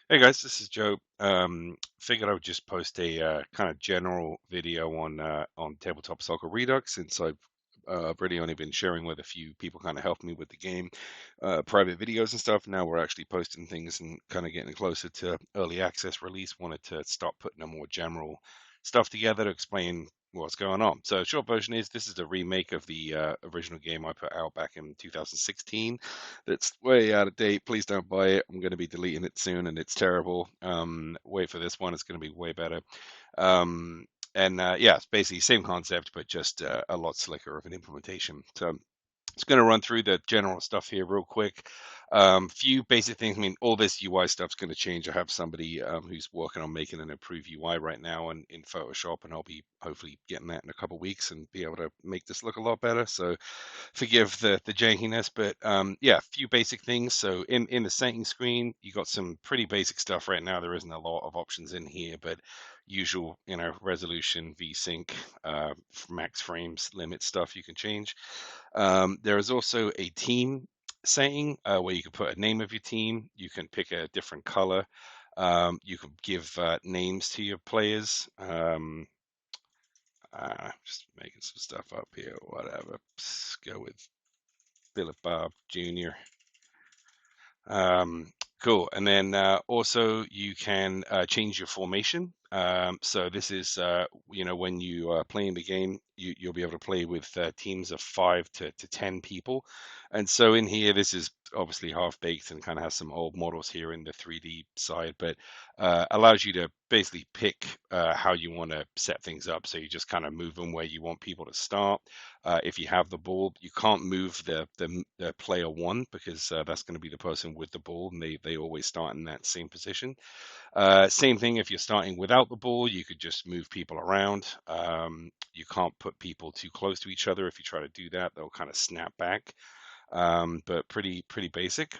Hey guys, this is Joe. Figured I would just post a kind of general video on tabletop soccer Redux since I've really only been sharing with a few people kind of helping me with the game, private videos and stuff. Now we're actually posting things and kind of getting closer to early access release. Wanted to start putting a more general stuff together to explain what's going on. So short version is this is a remake of the original game I put out back in 2016 that's way out of date. Please don't buy it. I'm going to be deleting it soon, and it's terrible. Wait for this one; it's going to be way better. And yeah, it's basically same concept, but just a lot slicker of an implementation. So just going to run through the general stuff here real quick. Few basic things. I mean, all this UI stuff's going to change. I have somebody who's working on making an improved UI right now in Photoshop, and I'll be hopefully getting that in a couple of weeks and be able to make this look a lot better. So forgive the jankiness, but yeah, a few basic things. So in the setting screen, you got some pretty basic stuff right now. There isn't a lot of options in here, but usual, resolution, VSync, max frames, limit stuff you can change. There is also a team setting where you can put a name of your team. You can pick a different color. You can give names to your players. Just making some stuff up here, whatever. Go with Philip Bob Jr. Cool. And then also you can change your formation. So this is, when you are playing the game, you'll be able to play with teams of 5 to 10 people. And so in here, this is obviously half baked and kind of has some old models here in the 3D side, but allows you to basically pick how you want to set things up. So you just kind of move them where you want people to start. If you have the ball, you can't move the player one because that's going to be the person with the ball, and they always start in that same position. Same thing if you're starting without the ball, you could just move people around. You can't put people too close to each other. If you try to do that, they'll kind of snap back. But pretty basic.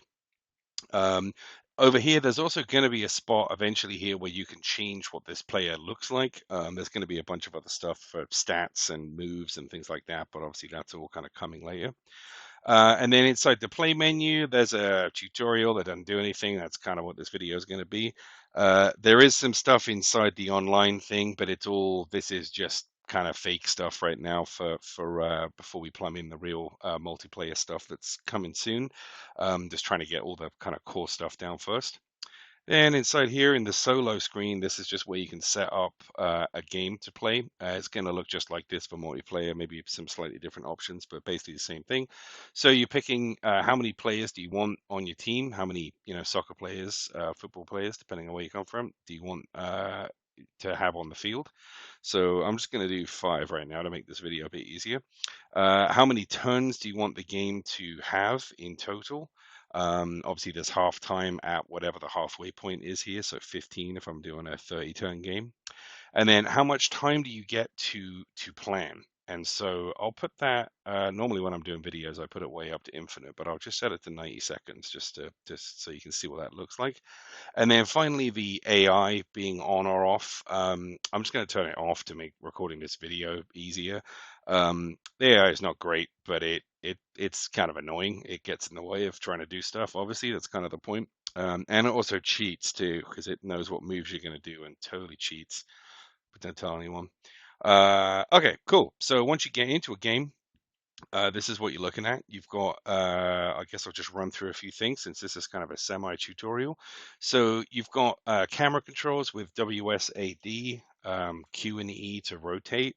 Um, Over here, there's also going to be a spot eventually here where you can change what this player looks like. There's going to be a bunch of other stuff for stats and moves and things like that, but obviously that's all kind of coming later. And then inside the play menu, there's a tutorial that doesn't do anything. That's kind of what this video is going to be. There is some stuff inside the online thing, but this is just kind of fake stuff right now for before we plumb in the real multiplayer stuff that's coming soon. Just trying to get all the kind of core stuff down first. And inside here in the solo screen, this is just where you can set up a game to play. It's going to look just like this for multiplayer, maybe some slightly different options, but basically the same thing. So you're picking how many players do you want on your team? How many, soccer players, football players, depending on where you come from, do you want to have on the field? So I'm just going to do 5 right now to make this video a bit easier. How many turns do you want the game to have in total? Obviously, there's half time at whatever the halfway point is here, so 15 if I'm doing a 30-turn game. And then how much time do you get to plan? And so I'll put that normally when I'm doing videos, I put it way up to infinite, but I'll just set it to 90 seconds just so you can see what that looks like. And then finally, the AI being on or off. I'm just going to turn it off to make recording this video easier. The AI is not great, but it's kind of annoying. It gets in the way of trying to do stuff. Obviously, that's kind of the point. And it also cheats too, because it knows what moves you're going to do and totally cheats. But don't tell anyone. Okay, cool. So once you get into a game, this is what you're looking at. You've got, I guess I'll just run through a few things since this is kind of a semi-tutorial. So you've got camera controls with WSAD, Q and E to rotate,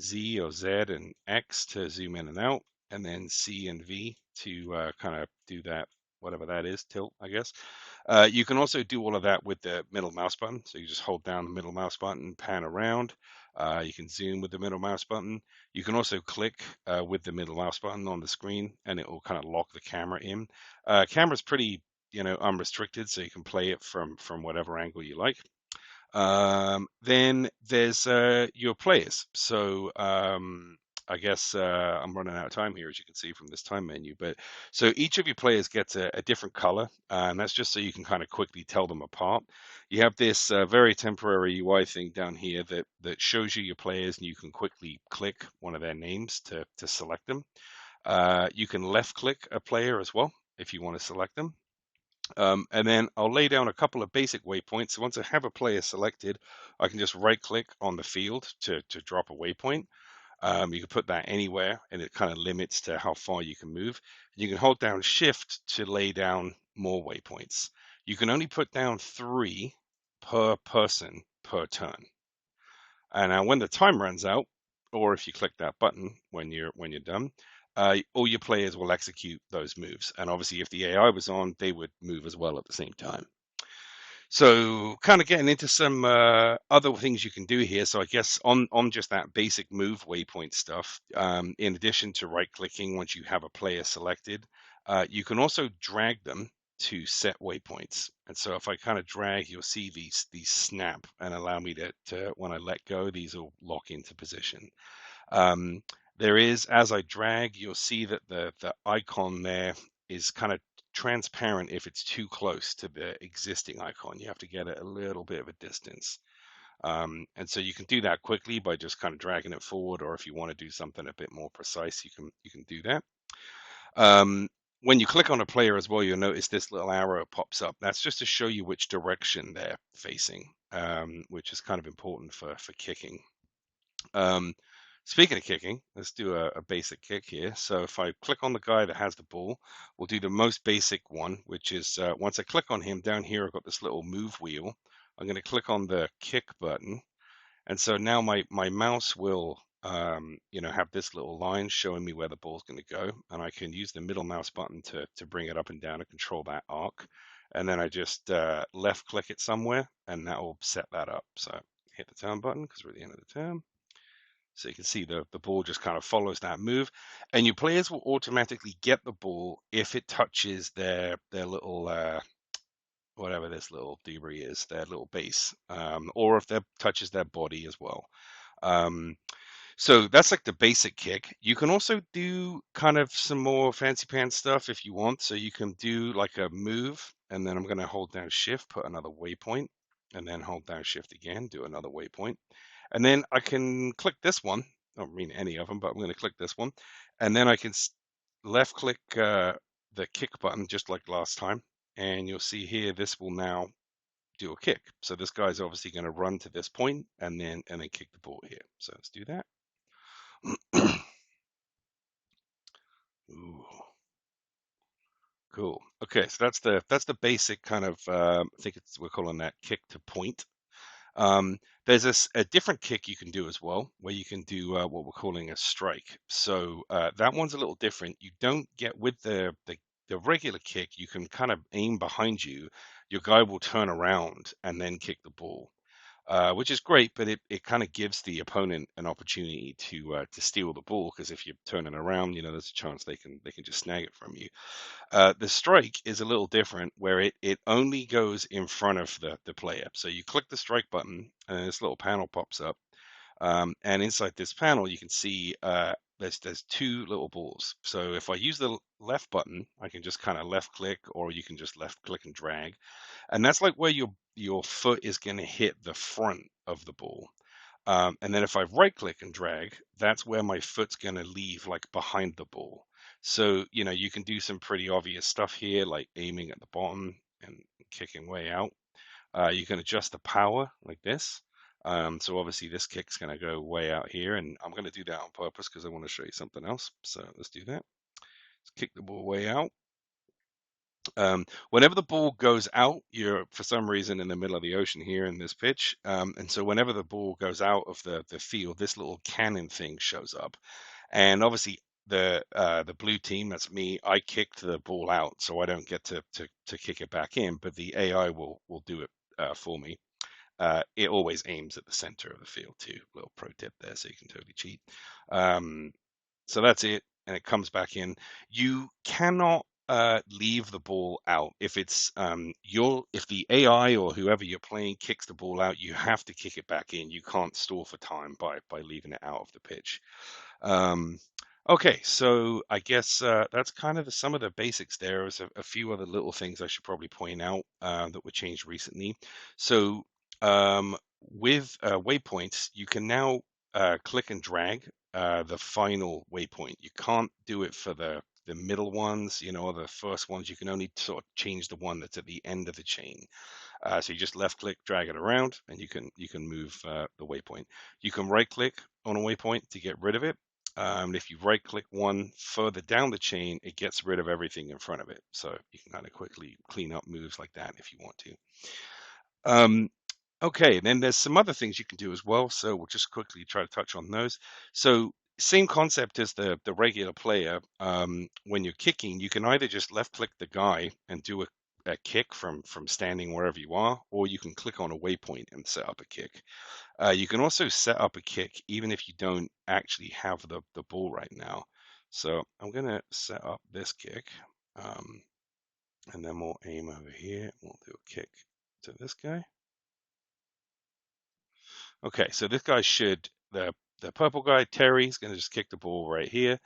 Z or Z and X to zoom in and out, and then C and V to kind of do that, whatever that is, tilt, I guess. You can also do all of that with the middle mouse button. So you just hold down the middle mouse button, pan around. You can zoom with the middle mouse button. You can also click with the middle mouse button on the screen, and it will kind of lock the camera in. Camera's pretty, unrestricted, so you can play it from whatever angle you like. Then there's your players. So I guess I'm running out of time here, as you can see from this time menu. But so each of your players gets a different color, and that's just so you can kind of quickly tell them apart. You have this very temporary UI thing down here that shows you your players, and you can quickly click one of their names to select them. You can left click a player as well if you want to select them. And then I'll lay down a couple of basic waypoints. So once I have a player selected, I can just right click on the field to drop a waypoint. You can put that anywhere, and it kind of limits to how far you can move. You can hold down Shift to lay down more waypoints. You can only put down 3 per person per turn. And now when the time runs out, or if you click that button when you're done, all your players will execute those moves. And obviously, if the AI was on, they would move as well at the same time. So kind of getting into some other things you can do here. So I guess on just that basic move waypoint stuff, in addition to right clicking once you have a player selected, you can also drag them to set waypoints. And so if I kind of drag, you'll see these snap and allow me to when I let go, these will lock into position. Um, there is, as I drag, you'll see that the icon there is kind of transparent if it's too close to the existing icon. You have to get it a little bit of a distance. And so you can do that quickly by just kind of dragging it forward, or if you want to do something a bit more precise, you can do that. When you click on a player as well, you'll notice this little arrow pops up. That's just to show you which direction they're facing, which is kind of important for kicking. Um, Speaking of kicking, let's do a basic kick here. So if I click on the guy that has the ball, we'll do the most basic one, which is once I click on him down here, I've got this little move wheel. I'm going to click on the kick button. And so now my mouse will, have this little line showing me where the ball's going to go. And I can use the middle mouse button to bring it up and down and control that arc. And then I just left click it somewhere, and that will set that up. So hit the turn button because we're at the end of the turn. So you can see the ball just kind of follows that move, and your players will automatically get the ball if it touches their little whatever this little debris is, their little base, or if that touches their body as well. Um, so that's like the basic kick. You can also do kind of some more fancy pants stuff if you want. So you can do like a move, and then I'm going to hold down Shift, put another waypoint, and then hold down Shift again, do another waypoint. And then I can click this one. I don't mean any of them, but I'm going to click this one. And then I can left click the kick button just like last time. And you'll see here, this will now do a kick. So this guy's obviously going to run to this point and then kick the ball here. So let's do that. Ooh, cool. Okay, so that's the basic kind of I think we're calling that kick to point. There's a different kick you can do as well, where you can do what we're calling a strike. So that one's a little different. You don't get with the regular kick, you can kind of aim behind you. Your guy will turn around and then kick the ball, which is great, but it kind of gives the opponent an opportunity to steal the ball, because if you're turning around, there's a chance they can just snag it from you. The strike is a little different, where it only goes in front of the player. So you click the strike button, and this little panel pops up. And inside this panel, you can see there's 2 little balls. So if I use the left button, I can just kind of left click, or you can just left click and drag. And that's like where your foot is going to hit the front of the ball. And then if I right click and drag, that's where my foot's going to leave, like behind the ball. So, you can do some pretty obvious stuff here, like aiming at the bottom and kicking way out. You can adjust the power like this. So obviously this kick's going to go way out here, and I'm going to do that on purpose because I want to show you something else. So let's do that. Let's kick the ball way out. Whenever the ball goes out, you're for some reason in the middle of the ocean here in this pitch. And so whenever the ball goes out of the field, this little cannon thing shows up. And obviously the blue team, that's me, I kicked the ball out, so I don't get to kick it back in, but the AI will do it for me. It always aims at the center of the field too. Little pro tip there, so you can totally cheat. Um, so that's it, and it comes back in. You cannot leave the ball out. If it's if the AI or whoever you're playing kicks the ball out, you have to kick it back in. You can't stall for time by leaving it out of the pitch. Um, okay, so I guess that's kind of some of the basics there. There's a few other little things I should probably point out that were changed recently. So with waypoints, you can now click and drag the final waypoint. You can't do it for the the middle ones, or the first ones, you can only sort of change the one that's at the end of the chain. So you just left click, drag it around, and you can move the waypoint. You can right click on a waypoint to get rid of it. If you right click one further down the chain, it gets rid of everything in front of it. So you can kind of quickly clean up moves like that if you want to. Okay, then there's some other things you can do as well. So we'll just quickly try to touch on those. So same concept as the regular player. When you're kicking, you can either just left click the guy and do a kick from standing wherever you are, or you can click on a waypoint and set up a kick. You can also set up a kick even if you don't actually have the ball right now. So I'm gonna set up this kick, um, and then we'll aim over here. We'll do a kick to this guy. Okay, so this guy should, the purple guy, Terry's going to just kick the ball right here.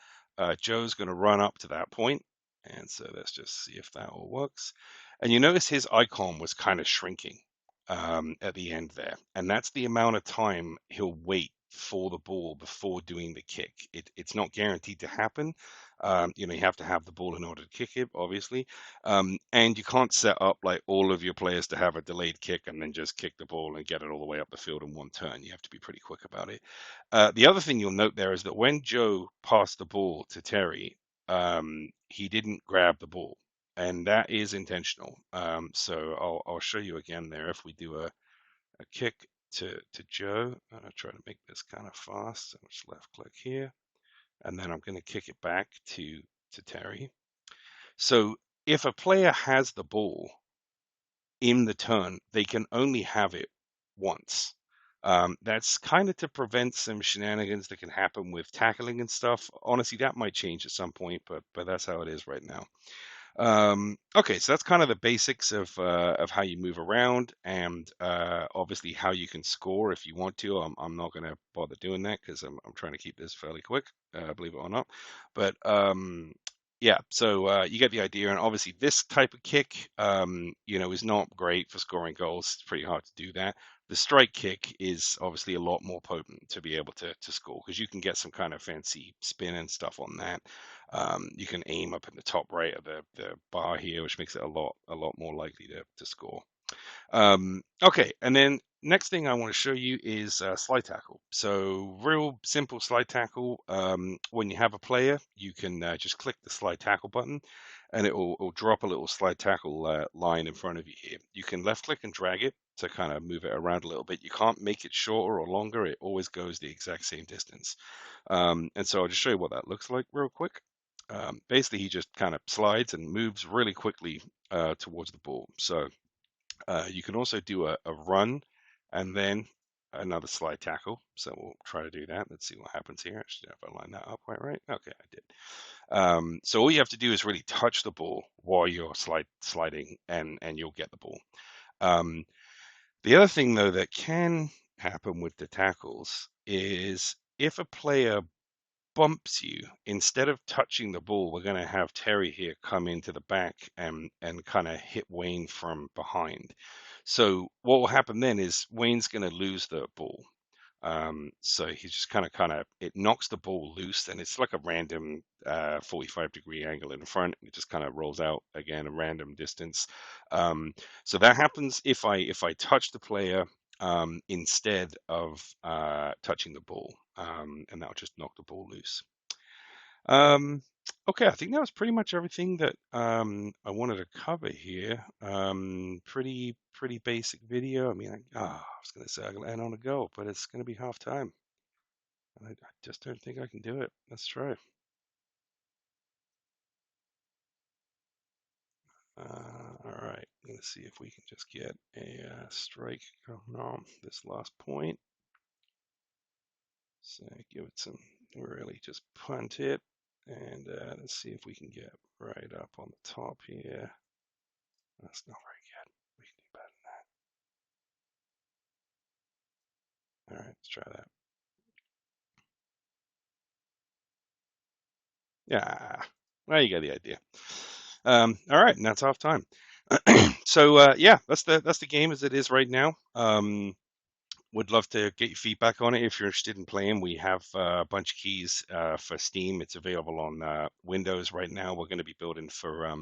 Joe's going to run up to that point. And so let's just see if that all works. And you notice his icon was kind of shrinking at the end there. And that's the amount of time he'll wait for the ball before doing the kick. It's not guaranteed to happen. You have to have the ball in order to kick it, obviously. And you can't set up like all of your players to have a delayed kick and then just kick the ball and get it all the way up the field in one turn. You have to be pretty quick about it. The other thing you'll note there is that when Joe passed the ball to Terry, he didn't grab the ball, and that is intentional. So I'll show you again there. If we do a kick to Joe, I'll try to make this kind of fast. So just left click here, and then I'm going to kick it back to Terry. So if a player has the ball in the turn, they can only have it once. That's kind of to prevent some shenanigans that can happen with tackling and stuff. Honestly, that might change at some point, but that's how it is right now. Okay, so that's kind of the basics of how you move around, and obviously how you can score if you want to. I'm not going to bother doing that because I'm trying to keep this fairly quick, believe it or not. But yeah, so you get the idea, and obviously this type of kick, is not great for scoring goals. It's pretty hard to do that. The strike kick is obviously a lot more potent to be able to score because you can get some kind of fancy spin and stuff on that. You can aim up in the top right of the bar here, which makes it a lot more likely to score. Okay, and then next thing I want to show you is slide tackle. So real simple slide tackle. When you have a player, you can just click the slide tackle button, and it'll drop a little slide tackle line in front of you here. You can left click and drag it to kind of move it around a little bit. You can't make it shorter or longer. It always goes the exact same distance. And so I'll just show you what that looks like real quick. Basically, he just kind of slides and moves really quickly towards the ball. So you can also do a run and then another slide tackle. So we'll try to do that. Let's see what happens here. Actually, if I line that up quite right. Okay, I did. So all you have to do is really touch the ball while you're sliding, and you'll get the ball. The other thing, though, that can happen with the tackles is if a player bumps you, instead of touching the ball, we're going to have Terry here come into the back and kind of hit Wayne from behind. So what will happen then is Wayne's going to lose the ball. So he's just kind of it knocks the ball loose, and it's like a random 45-degree angle in front. It just kind of rolls out again a random distance. So that happens if I touch the player instead of touching the ball, and that'll just knock the ball loose. Okay, I think that was pretty much everything that I wanted to cover here. Pretty basic video. I mean, I was going to say I can end on a go, but it's going to be half time. I just don't think I can do it. Let's try. All right, let's see if we can just get a strike going on this last point. So give it some, really just punt it, and let's see if we can get right up on the top here. That's not very good. We can do better than that. All right, let's try that. Yeah, well, you get the idea. All right, and that's off time. So yeah, that's the game as it is right now. would love to get your feedback on it. If you're interested in playing, we have a bunch of keys for Steam. It's available on Windows right now. We're going to be building for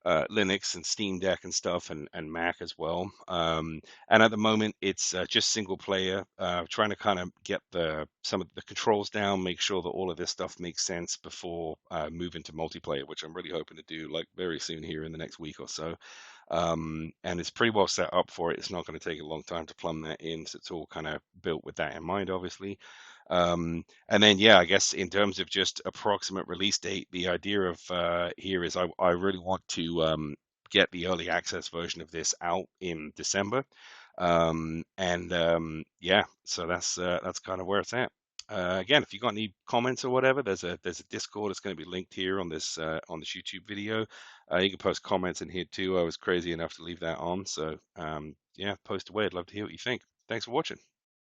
Linux and Steam Deck and stuff, and Mac as well. And at the moment, it's just single player, trying to kind of get some of the controls down, make sure that all of this stuff makes sense before moving to multiplayer, which I'm really hoping to do like very soon here in the next week or so. And it's pretty well set up for it. It's not going to take a long time to plumb that in, so it's all kind of built with that in mind, obviously. And then, yeah, I guess in terms of just approximate release date, the idea of here is I really want to get the early access version of this out in December. Yeah, so that's kind of where it's at. Again, if you got any comments or whatever, there's a Discord that's going to be linked here on this YouTube video. You can post comments in here too. I was crazy enough to leave that on, so yeah, post away. I'd love to hear what you think. Thanks for watching.